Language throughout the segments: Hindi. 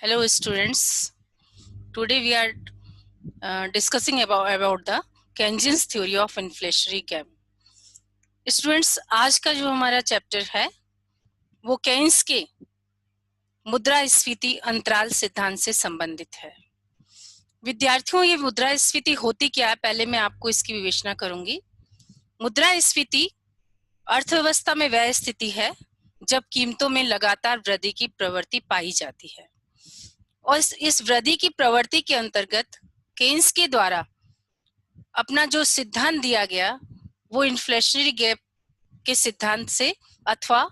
Hello students. Today we are discussing about the Keynesian's theory of inflationary gap. Students, आज का जो हमारा चैप्टर है वो केन्स के मुद्रास्फीति अंतराल सिद्धांत से संबंधित है। विद्यार्थियों, ये मुद्रास्फीति होती क्या है, पहले मैं आपको इसकी विवेचना करूंगी। मुद्रास्फीति अर्थव्यवस्था में वह स्थिति है जब कीमतों में लगातार वृद्धि की प्रवृत्ति पाई जाती है और इस वृद्धि की प्रवृत्ति के अंतर्गत केन्स के द्वारा अपना जो सिद्धांत दिया गया वो इन्फ्लेशनरी गैप के सिद्धांत से अथवा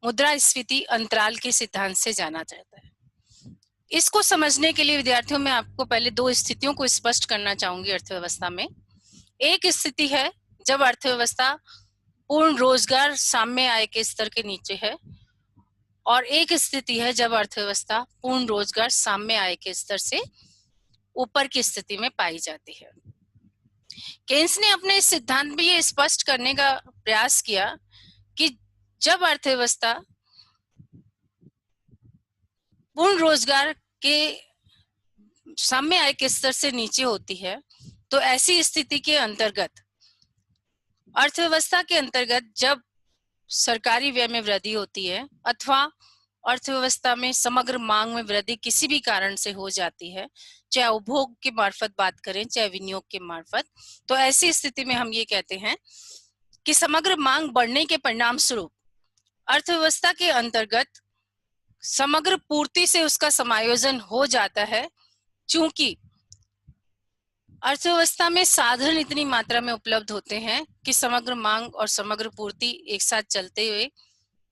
मुद्रास्फीति अंतराल के सिद्धांत से जाना जाता है। इसको समझने के लिए विद्यार्थियों, मैं आपको पहले दो स्थितियों को स्पष्ट करना चाहूंगी अर्थव्यवस्था में। एक स्थिति है जब अर्थव्यवस्था पूर्ण रोजगार साम्य आय के स्तर के नीचे है और एक स्थिति है जब अर्थव्यवस्था पूर्ण रोजगार साम्य आय के स्तर से ऊपर की स्थिति में पाई जाती है। केन्स ने अपने इस सिद्धांत में ये स्पष्ट करने का प्रयास किया कि जब अर्थव्यवस्था पूर्ण रोजगार के साम्य आय के स्तर से नीचे होती है तो ऐसी स्थिति के अंतर्गत अर्थव्यवस्था के अंतर्गत जब सरकारी व्यय में वृद्धि होती है अथवा अर्थव्यवस्था में समग्र मांग में वृद्धि किसी भी कारण से हो जाती है, चाहे उपभोग के मार्फत बात करें चाहे विनियोग के मार्फत, तो ऐसी स्थिति में हम ये कहते हैं कि समग्र मांग बढ़ने के परिणाम स्वरूप अर्थव्यवस्था के अंतर्गत समग्र पूर्ति से उसका समायोजन हो जाता है। चूंकि अर्थव्यवस्था में साधन इतनी मात्रा में उपलब्ध होते हैं कि समग्र मांग और समग्र पूर्ति एक साथ चलते हुए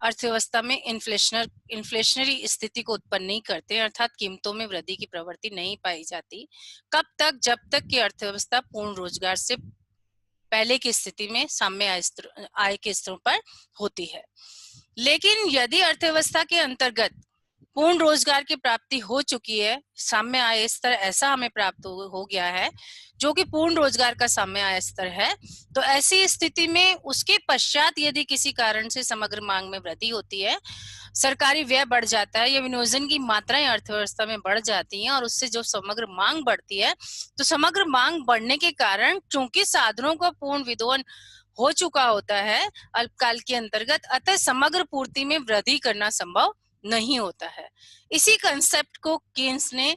अर्थव्यवस्था में इन्फ्लेशनरी स्थिति को उत्पन्न नहीं करते, अर्थात कीमतों में वृद्धि की प्रवृत्ति नहीं पाई जाती। कब तक? जब तक कि अर्थव्यवस्था पूर्ण रोजगार से पहले की स्थिति में साम्य आय के स्तरों पर होती है। लेकिन यदि अर्थव्यवस्था के अंतर्गत पूर्ण रोजगार की प्राप्ति हो चुकी है, साम्य आय स्तर ऐसा हमें प्राप्त हो गया है जो कि पूर्ण रोजगार का साम्य आय स्तर है, तो ऐसी स्थिति में उसके पश्चात यदि किसी कारण से समग्र मांग में वृद्धि होती है, सरकारी व्यय बढ़ जाता है या विनियोजन की मात्राएं अर्थव्यवस्था में बढ़ जाती हैं और उससे जो समग्र मांग बढ़ती है, तो समग्र मांग बढ़ने के कारण चूंकि साधनों का पूर्ण विदोहन हो चुका होता है अल्पकाल के अंतर्गत, अतः समग्र पूर्ति में वृद्धि करना संभव नहीं होता है। इसी कंसेप्ट को केन्स ने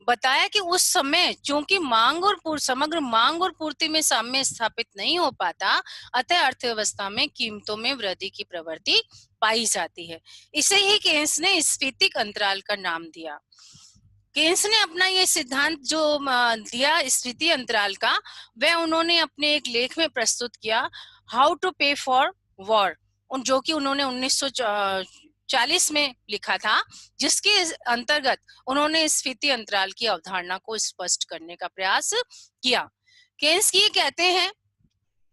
बताया कि उस समय चूंकि मांग और समग्र मांग और पूर्ति में साम्य स्थापित नहीं हो पाता, अतः अर्थव्यवस्था में कीमतों में वृद्धि की प्रवृत्ति पाई जाती है। इसे ही केन्स ने स्फीतिक अंतराल का नाम दिया। केन्स ने अपना ये सिद्धांत जो दिया स्फीति अंतराल का, वह उन्होंने अपने एक लेख में प्रस्तुत किया, हाउ टू पे फॉर वॉर, जो कि उन्होंने 1940 में लिखा था, जिसके अंतर्गत उन्होंने स्फीति अंतराल की अवधारणा को स्पष्ट करने का प्रयास किया। केन्स ये कहते हैं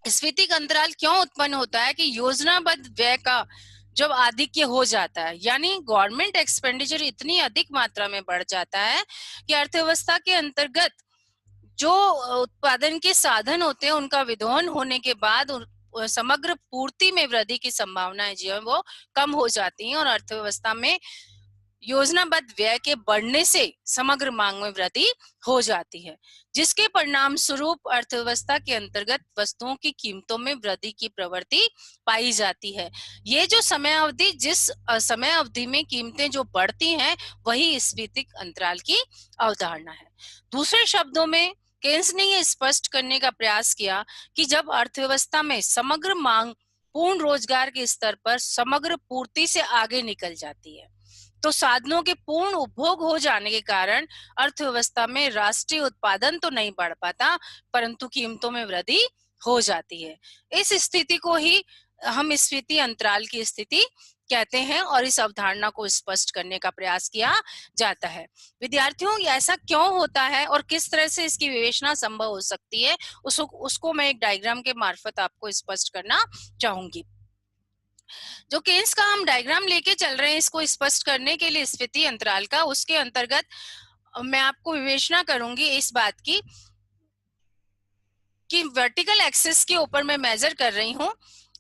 स्फीतिक अंतराल क्यों उत्पन्न होता है कि योजनाबद्ध व्यय का जब आधिक्य हो जाता है, यानी गवर्नमेंट एक्सपेंडिचर इतनी अधिक मात्रा में बढ़ जाता है कि अर्थव्यवस्था के अंतर्गत जो उत्पादन के साधन होते हैं उनका विदोहन होने के बाद समग्र पूर्ति में वृद्धि की संभावनाएं जो है वो कम हो जाती हैं और अर्थव्यवस्था में योजनाबद्ध व्यय के बढ़ने से समग्र मांग में वृद्धि हो जाती है, जिसके परिणाम स्वरूप अर्थव्यवस्था के अंतर्गत वस्तुओं की कीमतों में वृद्धि की प्रवृत्ति पाई जाती है। ये जो समय अवधि, जिस समय अवधि में कीमतें जो बढ़ती हैं, वही स्फीतिक अंतराल की अवधारणा है। दूसरे शब्दों में केन्स ने यह स्पष्ट करने का प्रयास किया कि जब अर्थव्यवस्था में समग्र मांग पूर्ण रोजगार के स्तर पर समग्र पूर्ति से आगे निकल जाती है, तो साधनों के पूर्ण उपभोग हो जाने के कारण अर्थव्यवस्था में राष्ट्रीय उत्पादन तो नहीं बढ़ पाता, परंतु कीमतों में वृद्धि हो जाती है। इस स्थिति को ही हम स्फीति अंतराल की स्थिति कहते हैं और इस अवधारणा को स्पष्ट करने का प्रयास किया जाता है। विद्यार्थियों, ऐसा क्यों होता है और किस तरह से इसकी विवेचना संभव हो सकती है, उसको मैं एक डायग्राम के मार्फत आपको स्पष्ट करना चाहूंगी। जो केन्स का हम डायग्राम लेके चल रहे हैं इसको स्पष्ट करने के लिए स्फीति अंतराल का, उसके अंतर्गत मैं आपको विवेचना करूंगी इस बात की कि वर्टिकल एक्सिस के ऊपर मैं मेजर कर रही हूँ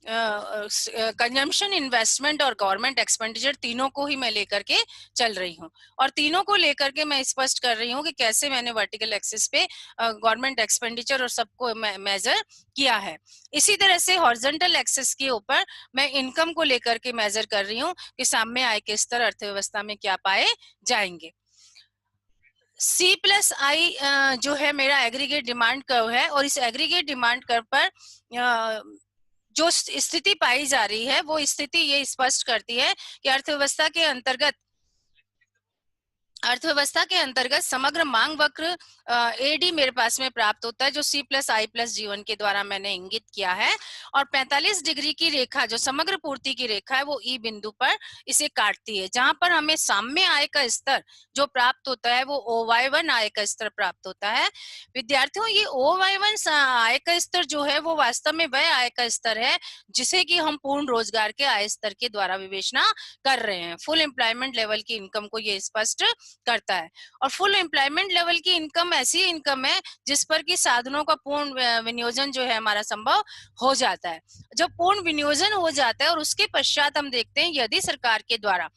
कंजम्पशन, इन्वेस्टमेंट और गवर्नमेंट एक्सपेंडिचर तीनों को ही मैं लेकर के चल रही हूँ, और तीनों को लेकर के मैं स्पष्ट कर रही हूँ कि कैसे मैंने वर्टिकल एक्सिस पे गवर्नमेंट एक्सपेंडिचर और सबको मेजर किया है। इसी तरह से हॉरिजॉन्टल एक्सिस के ऊपर मैं इनकम को लेकर के मेजर कर रही हूँ कि साम्य आय के स्तर अर्थव्यवस्था में क्या पाए जाएंगे। C+I जो है मेरा एग्रीगेट डिमांड कर्व है, और इस एग्रीगेट डिमांड कर्व पर जो स्थिति पाई जा रही है वो स्थिति ये स्पष्ट करती है कि अर्थव्यवस्था के अंतर्गत समग्र मांग वक्र एडी मेरे पास में प्राप्त होता है, जो C+I+G1 के द्वारा मैंने इंगित किया है, और 45 डिग्री की रेखा जो समग्र पूर्ति की रेखा है वो ई बिंदु पर इसे काटती है, जहां पर हमें साम्य आय का स्तर जो प्राप्त होता है वो OY1 आय का स्तर प्राप्त होता है। विद्यार्थियों, ये OY1 आय का स्तर जो है वो वास्तव में वह आय का स्तर है जिसे कि हम पूर्ण रोजगार के आय स्तर के द्वारा विवेचना कर रहे हैं। फुल एम्प्लॉयमेंट लेवल की इनकम को ये स्पष्ट करता है, और फुल एम्प्लॉयमेंट लेवल की इनकम ऐसी इनकम है जिस पर कि साधनों का पूर्ण विनियोजन जो है हमारा संभव हो जाता है। जब पूर्ण विनियोजन हो जाता है और उसके पश्चात हम देखते हैं यदि सरकार के द्वारा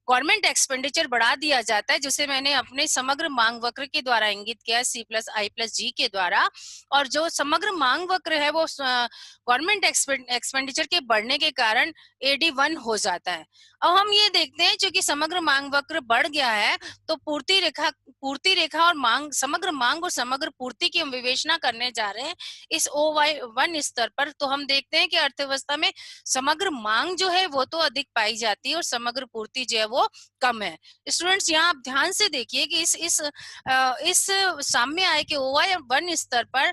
गवर्नमेंट एक्सपेंडिचर बढ़ा दिया जाता है, जिसे मैंने अपने समग्र मांग वक्र के द्वारा इंगित किया C+I+G के द्वारा, और जो समग्र मांग वक्र है वो गवर्नमेंट एक्सपेंडिचर के बढ़ने के कारण AD1 हो जाता है। अब हम ये देखते हैं क्योंकि समग्र मांग वक्र बढ़ गया है तो पूर्ति रेखा और मांग, समग्र मांग और समग्र पूर्ति की हम विवेचना करने जा रहे हैं इस OY1 स्तर पर। तो हम देखते हैं कि अर्थव्यवस्था में समग्र मांग जो है वो तो अधिक पाई जाती है और समग्र पूर्ति जो है वो कम है। स्टूडेंट्स, यहाँ आप ध्यान से देखिए कि इस साम्य आय के OY1 स्तर पर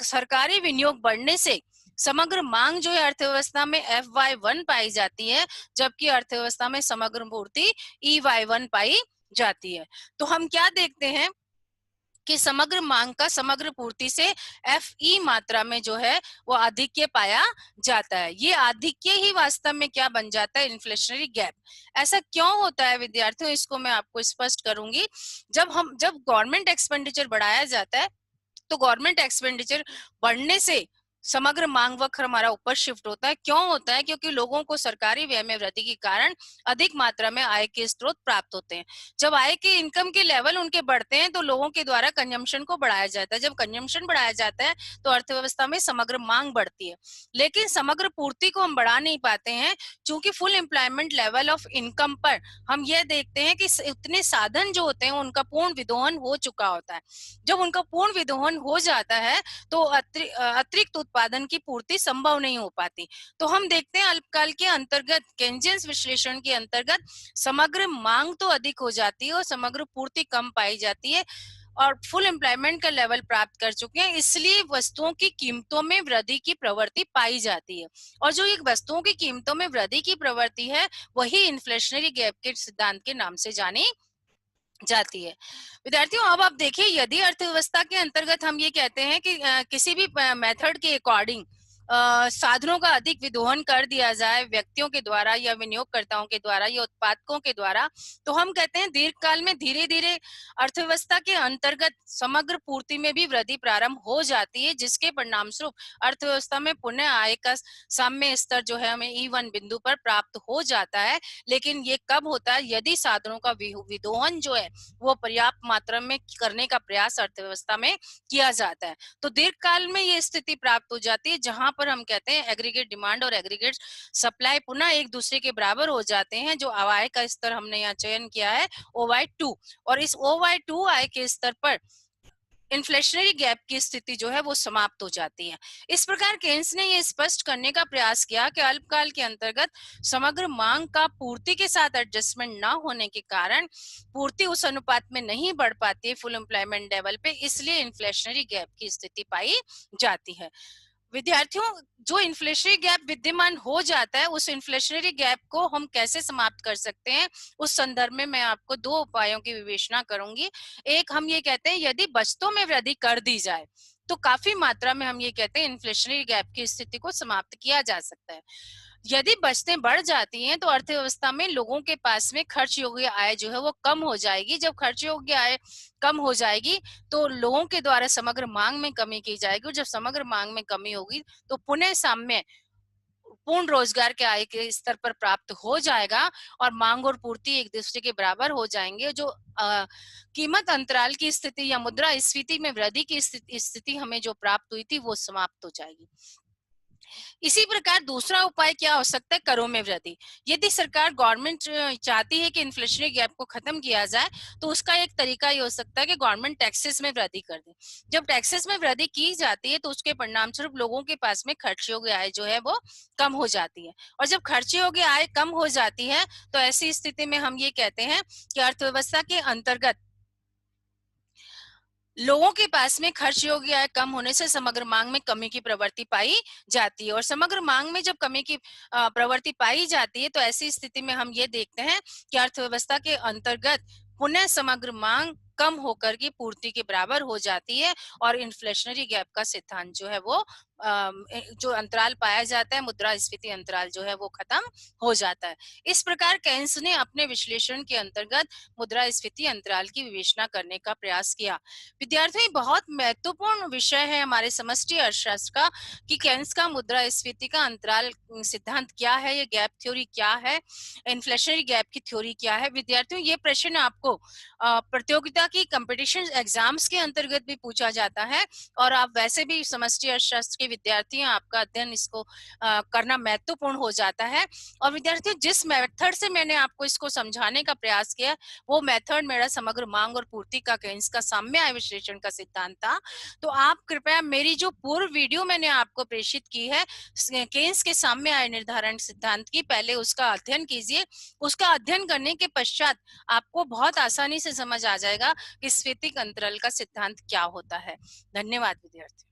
सरकारी विनियोग बढ़ने से समग्र मांग जो है अर्थव्यवस्था में FY1 पाई जाती है, जबकि अर्थव्यवस्था में समग्र पूर्ति EY1 पाई जाती है। तो हम क्या देखते हैं कि समग्र मांग का समग्र पूर्ति से FE मात्रा में जो है वो आधिक्य पाया जाता है। ये आधिक्य ही वास्तव में क्या बन जाता है? Inflationary gap. ऐसा क्यों होता है विद्यार्थियों, इसको मैं आपको स्पष्ट करूंगी। जब गवर्नमेंट एक्सपेंडिचर बढ़ाया जाता है तो गवर्नमेंट एक्सपेंडिचर बढ़ने से समग्र मांग वक्र हमारा ऊपर शिफ्ट होता है। क्यों होता है? क्योंकि लोगों को सरकारी व्यय में वृद्धि के कारण अधिक मात्रा में आय के स्रोत प्राप्त होते हैं। जब आय के इनकम के लेवल उनके बढ़ते हैं तो लोगों के द्वारा कंजम्पशन को बढ़ाया जाता है। जब कंजम्पशन बढ़ाया जाता है तो अर्थव्यवस्था में समग्र मांग बढ़ती है, लेकिन समग्र पूर्ति को हम बढ़ा नहीं पाते हैं, क्योंकि full employment level of income पर हम ये देखते हैं कि उतने साधन जो होते हैं उनका पूर्ण विदोहन हो चुका होता है। जब उनका पूर्ण विदोहन हो जाता है तो अतिरिक्त उत्पादन की पूर्ति संभव नहीं हो पाती। तो हम देखते हैं अल्पकाल के अंतर्गत केन्जियन विश्लेषण के अंतर्गत समग्र मांग तो अधिक हो जाती है और समग्र पूर्ति कम पाई जाती है, और फुल एम्प्लॉयमेंट का लेवल प्राप्त कर चुके हैं, इसलिए वस्तुओं की कीमतों में वृद्धि की प्रवृत्ति पाई जाती है। और जो एक वस्तुओं की कीमतों में वृद्धि की प्रवृत्ति है वही इन्फ्लेशनरी गैप के सिद्धांत के नाम से जानी जाती है। विद्यार्थियों, अब आप देखिए, यदि अर्थव्यवस्था के अंतर्गत हम ये कहते हैं कि किसी भी मेथड के अकॉर्डिंग साधनों का अधिक विदोहन कर दिया जाए व्यक्तियों के द्वारा या विनियोगकर्ताओं के द्वारा या उत्पादकों के द्वारा, तो हम कहते हैं दीर्घकाल में धीरे धीरे अर्थव्यवस्था के अंतर्गत समग्र पूर्ति में भी वृद्धि प्रारंभ हो जाती है, जिसके परिणाम स्वरूप अर्थव्यवस्था में पुनः आय का साम्य स्तर जो है हमें E1 बिंदु पर प्राप्त हो जाता है। लेकिन ये कब होता है? यदि साधनों का विदोहन जो है वो पर्याप्त मात्रा में करने का प्रयास अर्थव्यवस्था में किया जाता है, तो दीर्घकाल में ये स्थिति प्राप्त हो जाती है जहां पर हम कहते हैं एग्रीगेट डिमांड और एग्रीगेट सप्लाई पुनः एक दूसरे के बराबर हो जाते हैं। जो आय का स्तर हमने यहाँ चयन किया है OY2, और इस OY2 आय के स्तर पर इन्फ्लेशनरी गैप की स्थिति जो है वो समाप्त हो जाती है। इस प्रकार केन्स ने ये स्पष्ट करने का प्रयास किया कि अल्पकाल के अंतर्गत समग्र मांग का पूर्ति के साथ एडजस्टमेंट न होने के कारण पूर्ति उस अनुपात में नहीं बढ़ पाती है फुल एम्प्लॉयमेंट लेवल पे, इसलिए इन्फ्लेशनरी गैप की स्थिति पाई जाती है। विद्यार्थियों, जो इन्फ्लेशनरी गैप विद्यमान हो जाता है उस इन्फ्लेशनरी गैप को हम कैसे समाप्त कर सकते हैं, उस संदर्भ में मैं आपको दो उपायों की विवेचना करूंगी। एक, हम ये कहते हैं यदि बचतों में वृद्धि कर दी जाए तो काफी मात्रा में हम ये कहते हैं इन्फ्लेशनरी गैप की स्थिति को समाप्त किया जा सकता है। यदि बचतें बढ़ जाती हैं तो अर्थव्यवस्था में लोगों के पास में खर्च योग्य आय जो है वो कम हो जाएगी। जब खर्च योग्य आय कम हो जाएगी तो लोगों के द्वारा समग्र मांग में कमी की जाएगी, और जब समग्र मांग में कमी होगी तो पुनः साम्य पूर्ण रोजगार के आय के स्तर पर प्राप्त हो जाएगा और मांग और पूर्ति एक दूसरे के बराबर हो जाएंगे, जो कीमत अंतराल की स्थिति या मुद्रास्फीति में वृद्धि की स्थिति हमें जो प्राप्त हुई थी वो समाप्त हो जाएगी। इसी प्रकार दूसरा उपाय क्या हो सकता है? करों में वृद्धि। यदि सरकार गवर्नमेंट चाहती है कि इन्फ्लेशनरी गैप को खत्म किया जाए, तो उसका एक तरीका ये हो सकता है कि गवर्नमेंट टैक्सेस में वृद्धि कर दे। जब टैक्सेस में वृद्धि की जाती है तो उसके परिणाम स्वरूप लोगों के पास में खर्च योग्य आय जो है वो कम हो जाती है, और जब खर्च योग्य आय कम हो जाती है तो ऐसी स्थिति में हम ये कहते हैं कि अर्थव्यवस्था के अंतर्गत लोगों के पास में खर्च योग्य आय कम होने से समग्र मांग में कमी की प्रवृत्ति पाई जाती है, और समग्र मांग में जब कमी की प्रवृत्ति पाई जाती है तो ऐसी स्थिति में हम ये देखते हैं कि अर्थव्यवस्था के अंतर्गत पुनः समग्र मांग कम होकर की पूर्ति के बराबर हो जाती है, और इन्फ्लेशनरी गैप का सिद्धांत जो है वो जो अंतराल पाया जाता है, मुद्रास्फीति अंतराल जो है वो खत्म हो जाता है। इस प्रकार केन्स ने अपने विश्लेषण के अंतर्गत मुद्रास्फीति अंतराल की विवेचना करने का प्रयास किया। विद्यार्थियों, बहुत महत्वपूर्ण विषय है हमारे समष्टि अर्थशास्त्र का कि केन्स का मुद्रास्फीति का अंतराल सिद्धांत क्या है, ये गैप थ्योरी क्या है, इन्फ्लेशनरी गैप की थ्योरी क्या है। विद्यार्थियों, ये प्रश्न आपको प्रतियोगिता की कंपटीशन एग्जाम्स के अंतर्गत भी पूछा जाता है, और आप वैसे भी समष्टि अर्थशास्त्र के विद्यार्थी हैं, आपका अध्ययन इसको करना महत्वपूर्ण हो जाता है। और विद्यार्थियों, जिस मेथड से मैंने आपको इसको समझाने का प्रयास किया वो मेथड मेरा समग्र मांग और पूर्ति का केन्स का साम्य आय विश्लेषण का सिद्धांत था। तो आप कृपया मेरी जो पूर्व वीडियो मैंने आपको प्रेषित की है केन्स के साम्य आय निर्धारण सिद्धांत की, पहले उसका अध्ययन कीजिए। उसका अध्ययन करने के पश्चात आपको बहुत आसानी से समझ आ जाएगा कि स्फीतिक अंतराल का सिद्धांत क्या होता है। धन्यवाद विद्यार्थी।